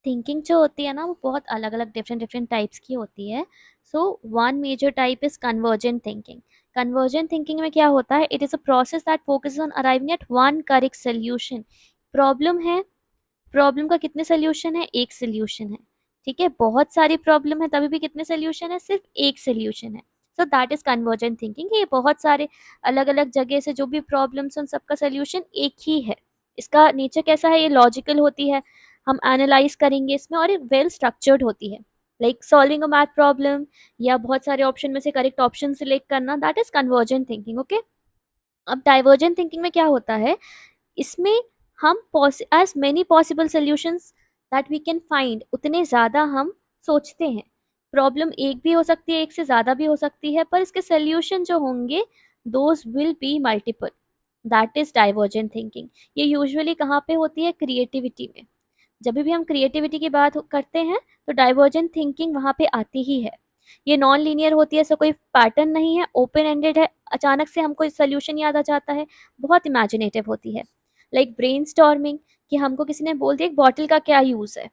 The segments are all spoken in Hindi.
थिंकिंग जो होती है ना वो बहुत अलग अलग डिफरेंट डिफरेंट टाइप्स की होती है. So one major type is convergent thinking. Convergent thinking में क्या होता है, it is a process that focus on arriving at one correct solution. Problem है, प्रॉब्लम का कितने सोल्यूशन है, एक सोल्यूशन है. ठीक है, बहुत सारी प्रॉब्लम है तभी भी कितने सोल्यूशन है, सिर्फ एक सोल्यूशन है. सो दैट इज कन्वर्जेंट थिंकिंग. ये बहुत सारे अलग अलग जगह से जो भी प्रॉब्लम्स उन सबका सोल्यूशन एक ही है. इसका नेचर कैसा है, ये लॉजिकल होती है, हम एनालाइज करेंगे इसमें, और ये वेल स्ट्रक्चर्ड होती है. Like solving a math problem या बहुत सारे ऑप्शन में से करेक्ट ऑप्शन सिलेक्ट करना, that is convergent thinking. Okay. अब डाइवर्जेंट थिंकिंग में क्या होता है, इसमें हम as many possible solutions that we can find, उतने ज़्यादा हम सोचते हैं. प्रॉब्लम एक भी हो सकती है, एक से ज़्यादा भी हो सकती है, पर इसके सोल्यूशन जो होंगे those will be multiple. That is divergent thinking. ये यूजुअली कहाँ पे होती है, क्रिएटिविटी में. जब भी हम क्रिएटिविटी की बात करते हैं तो डाइवर्जेंट थिंकिंग वहाँ पे आती ही है. ये नॉन लीनियर होती है, ऐसा कोई पैटर्न नहीं है, ओपन एंडेड है, अचानक से हमको सोल्यूशन याद आ जाता है. बहुत इमेजिनेटिव होती है. लाइक ब्रेन स्टॉर्मिंग, कि हमको किसी ने बोल दिया एक बॉटल का क्या यूज़ है.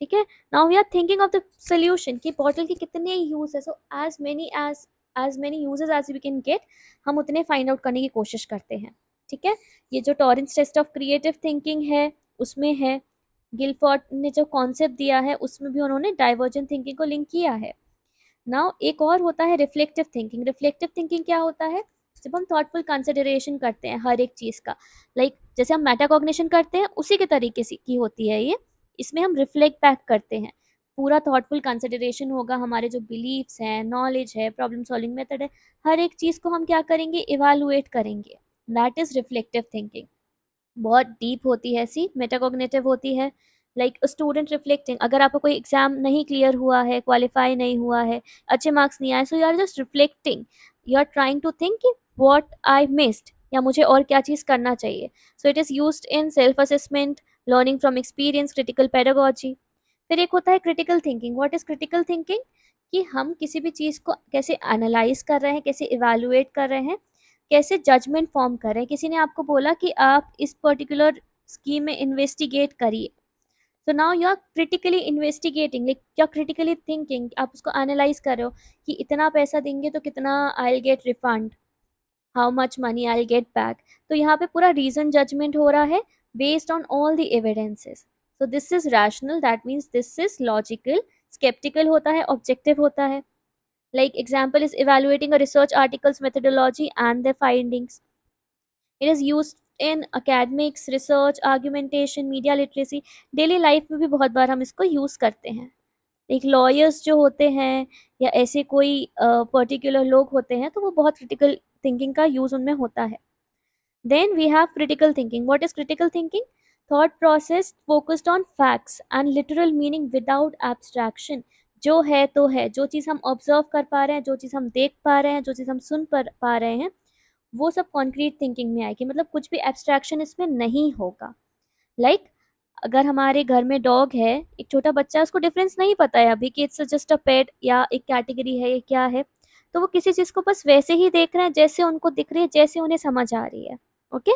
ठीक है, now we are thinking of the solution कि बॉटल के कितने यूज है. So as many uses as we can get, हम उतने फाइंड आउट करने की कोशिश करते हैं. ठीक है, ये जो Torrance test of creative thinking है उसमें है, गिलफोर्ड ने जो कॉन्सेप्ट दिया है उसमें भी उन्होंने डाइवर्जेंट थिंकिंग को लिंक किया है. नाउ एक और होता है रिफ्लेक्टिव थिंकिंग. रिफ्लेक्टिव थिंकिंग क्या होता है, जब हम थॉटफुल कंसिडरेशन करते हैं हर एक चीज़ का, जैसे हम मेटाकॉग्निशन करते हैं उसी के तरीके से की होती है ये. इसमें हम रिफ्लेक्ट बैक करते हैं, पूरा थॉटफुल कंसिडरेशन होगा, हमारे जो बिलीव्स हैं, नॉलेज है, प्रॉब्लम सॉल्विंग मेथड है, हर एक चीज़ को हम क्या करेंगे, इवेलुएट करेंगे. That is reflective thinking. बहुत डीप होती है, सी मेटाकॉग्निटिव होती है. लाइक स्टूडेंट रिफ्लेक्टिंग, अगर आपका कोई एग्जाम नहीं क्लियर हुआ है, क्वालिफाई नहीं हुआ है, अच्छे मार्क्स नहीं आए, so you are just reflecting, you are trying to think what I missed, या मुझे और क्या चीज़ करना चाहिए. So it is used in self assessment, learning from experience, critical pedagogy. फिर एक होता है critical thinking. What is critical thinking, कि हम किसी भी चीज़ को कैसे एनालाइज कर रहे हैं, कैसे इवेलुएट कर रहे हैं, कैसे जजमेंट फॉर्म कर रहे हैं. किसी ने आपको बोला कि आप इस पर्टिकुलर स्कीम में इन्वेस्टिगेट करिए, तो now you are critically investigating, like you are critically thinking, आप उसको एनालाइज कर रहे हो कि इतना पैसा देंगे तो कितना I will get refund, how much money I will get back. तो यहाँ पे पूरा रीजन जजमेंट हो रहा है based on all the evidences. So this is rational, that means this is logical. Sceptical होता है, ऑब्जेक्टिव होता है. Like example is evaluating a research article's methodology and their findings. It is used in academics, research, argumentation, media literacy. Daily life में भी बहुत बार हम इसको यूज़ करते हैं. एक लॉयर्स जो होते हैं या ऐसे कोई पर्टिकुलर लोग होते हैं तो वो बहुत क्रिटिकल थिंकिंग का यूज़ उनमें होता है. Then we have critical thinking. What is critical thinking, thought process focused on facts and literal meaning without abstraction. जो है तो है, जो चीज़ हम ऑब्जर्व कर पा रहे हैं, जो चीज़ हम देख पा रहे हैं, जो चीज़ हम सुन पा रहे हैं, वो सब कॉन्क्रीट थिंकिंग में आएगी. मतलब कुछ भी एब्स्ट्रैक्शन इसमें नहीं होगा. लाइक अगर हमारे घर में डॉग है, एक छोटा बच्चा है, उसको डिफरेंस नहीं पता है अभी कि इट्स जस्ट अ पेट या एक कैटेगरी है, ये क्या है, तो वो किसी चीज़ को बस वैसे ही देख रहे हैं जैसे उनको दिख रही है, जैसे उन्हें समझ आ रही है. Okay.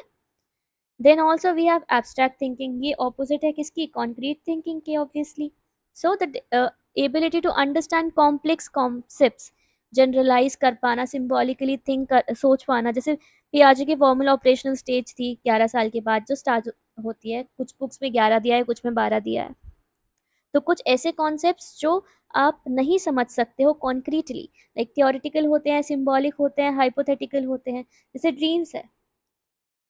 Then also we have abstract thinking. ये ऑपोजिट है किसकी, कॉन्क्रीट थिंकिंग के obviously. So the ability to understand complex concepts, generalise कर पाना, सिम्बॉलिकली थिंक कर, सोच पाना. जैसे पियाजे की फॉर्मूला ऑपरेशनल स्टेज थी 11 साल के बाद जो स्टार्ट होती है, कुछ बुक्स में 11 दिया है, कुछ में 12 दिया है. तो कुछ ऐसे कॉन्सेप्ट्स जो आप नहीं समझ सकते हो कॉन्क्रीटली, लाइक थियोरिटिकल होते हैं, सिम्बॉलिक होते हैं, हाइपोथेटिकल होते हैं. जैसे ड्रीम्स है.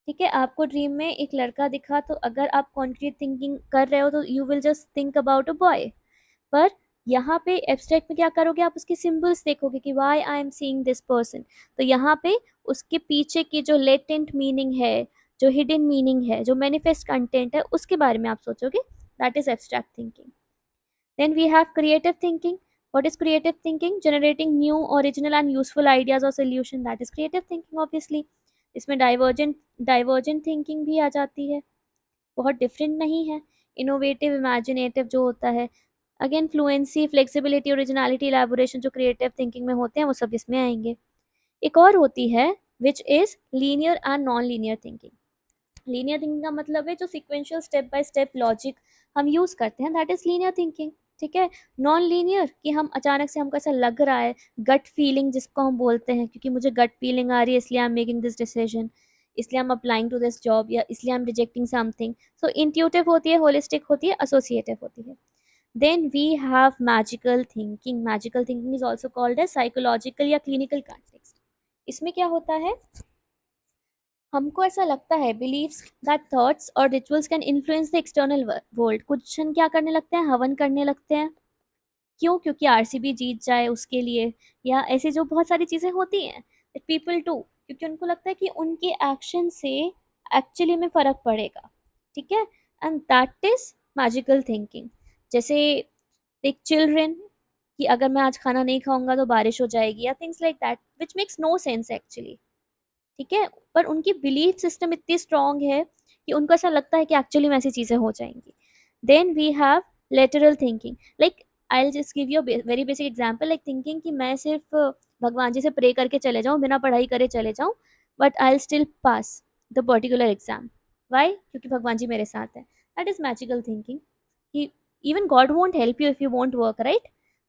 ठीक है, आपको ड्रीम में एक लड़का दिखा, तो अगर आप कॉन्क्रीट थिंकिंग कर रहे हो तो you will just think about a boy. पर यहाँ पे एब्स्ट्रैक्ट में क्या करोगे, आप उसके सिंबल्स देखोगे कि why I am seeing this person. तो यहाँ पे उसके पीछे की जो लेटेंट मीनिंग है, जो हिडन मीनिंग है, जो मैनिफेस्ट कंटेंट है, उसके बारे में आप सोचोगे. That is abstract thinking. Then we have creative thinking. what is creative thinking, generating new original and useful ideas or solution, that is creative thinking obviously. इसमें डाइवर्जेंट थिंकिंग भी आ जाती है, बहुत डिफरेंट नहीं है. इनोवेटिव, इमेजिनेटिव जो होता है, again fluency, flexibility, originality, elaboration जो क्रिएटिव थिंकिंग में होते हैं वो सब इसमें आएंगे. एक और होती है which is linear and non linear thinking. Linear thinking का मतलब है जो sequential step by step logic हम यूज करते हैं, दैट इज लीनियर थिंकिंग। ठीक है। नॉन लीनियर कि हम अचानक से हमको ऐसा लग रहा है, गट फीलिंग जिसको हम बोलते हैं, क्योंकि मुझे गट फीलिंग आ रही है इसलिए I am making this decision, इसलिए I am applying to this job, या इसलिए I am rejecting something. So intuitive होती है, होलिस्टिक होती है, एसोसिएटिव होती है। Then we have magical thinking. Magical thinking is also called as psychological या क्लिनिकल कॉन्टेक्स्ट। इसमें क्या होता है, हमको ऐसा लगता है, बिलीव्स दैट थॉट्स और rituals can influence the external world. कुछ जन क्या करने लगते हैं, हवन करने लगते हैं। क्यों? क्योंकि आरसीबी जीत जाए उसके लिए, या ऐसे जो बहुत सारी चीजें होती हैं, पीपल टू, क्योंकि उनको लगता है कि उनके एक्शन से एक्चुअली में फर्क पड़ेगा। ठीक है। And that is magical thinking. जैसे एक चिल्ड्रन, कि अगर मैं आज खाना नहीं खाऊंगा तो बारिश हो जाएगी, या things like that which makes no sense actually. ठीक है। पर उनकी बिलीफ सिस्टम इतनी स्ट्रांग है कि उनको ऐसा लगता है कि एक्चुअली में ऐसी चीजें हो जाएंगी। Then we have lateral thinking. Like I just give you very basic example, like thinking कि मैं सिर्फ भगवान जी से प्रे करके चले जाऊं, बिना पढ़ाई करे चले जाऊं, but I still pass the particular exam. Why? क्योंकि भगवान जी मेरे साथ है। That is magical thinking. कि even God won't help you if you won't work, right?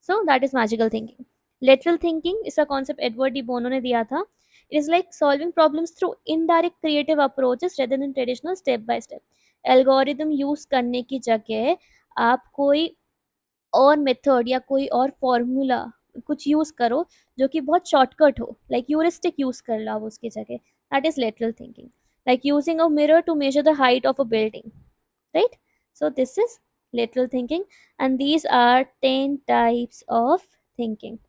So that is magical thinking. Lateral thinking इसका कॉन्सेप्ट एडवर्ड डी बोनो ने दिया था। It is like solving problems through indirect creative approaches rather than traditional step by step. Algorithm use करने की जगह आप कोई और मेथड या कोई और फॉर्मूला कुछ यूज करो जो कि बहुत शॉर्टकट हो, लाइक यूरिस्टिक यूज कर लो आप उसकी जगह। That is lateral thinking. Like using a mirror to measure the height of a building, right? So this is lateral thinking, and these are 10 types of thinking.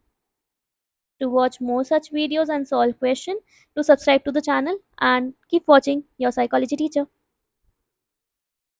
To watch more such videos and solve questions, to subscribe to the channel and keep watching your psychology teacher.